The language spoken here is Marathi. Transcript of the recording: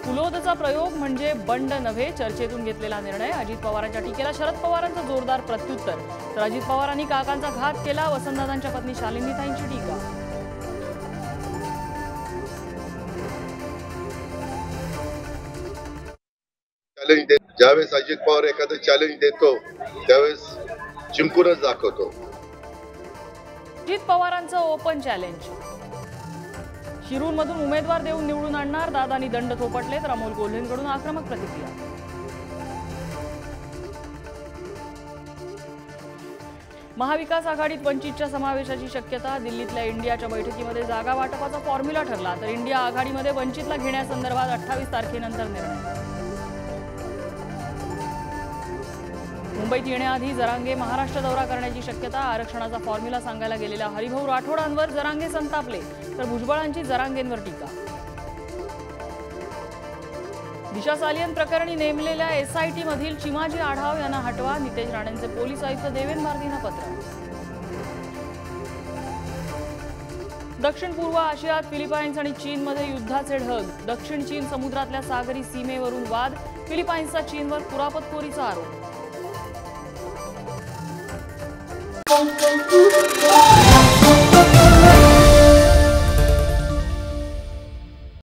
कुलोदचा प्रयोग म्हणजे बंड नव्हे, चर्चेतून घेतलेला निर्णय। अजित पवारांच्या टीकेला शरद पवारांचं जोरदार प्रत्युत्तर। तर अजित पवारांनी काकांचा घात केला, वसंतदादांच्या पत्नी शालिनीताईंची टीका। ज्यावेळेस अजित पवार एखादं चॅलेंज देतो त्यावेळेस जिंकूनच दाखवतो। अजित पवारांचं ओपन चॅलेंज। शिरूरमधून उमेदवार देऊन निवडून आणणार, दादांनी दंड थोपटले। तर अमोल कोल्हेंकडून आक्रमक प्रतिक्रिया। महाविकास आघाडीत वंचितच्या समावेशाची शक्यता। दिल्लीतल्या इंडियाच्या बैठकीमध्ये जागा वाटपाचा फॉर्म्युला ठरला। तर इंडिया आघाडीमध्ये वंचितला घेण्यासंदर्भात 28 तारखेनंतर निर्णय। मुंबईत येण्याआधी जरांगे महाराष्ट्र दौरा करण्याची शक्यता। आरक्षणाचा फॉर्म्युला सांगायला गेलेल्या हरिभाऊ राठोडांवर जरांगे संतापले। तर भुजबळांची जरांगेंवर टीका। दिशा सालियन प्रकरणी नेमलेल्या SIT मधील चिमाजी आढाव यांना हटवा। नितेश राणेंचे पोलीस आयुक्त देवेंद्र भारतींना पत्र। दक्षिण पूर्व आशियात फिलिपाईन्स आणि चीनमध्ये युद्धाचे ढग। दक्षिण चीन समुद्रातल्या सागरी सीमेवरून वाद। फिलिपाईन्सचा चीनवर कुरापतखोरीचा आरोप।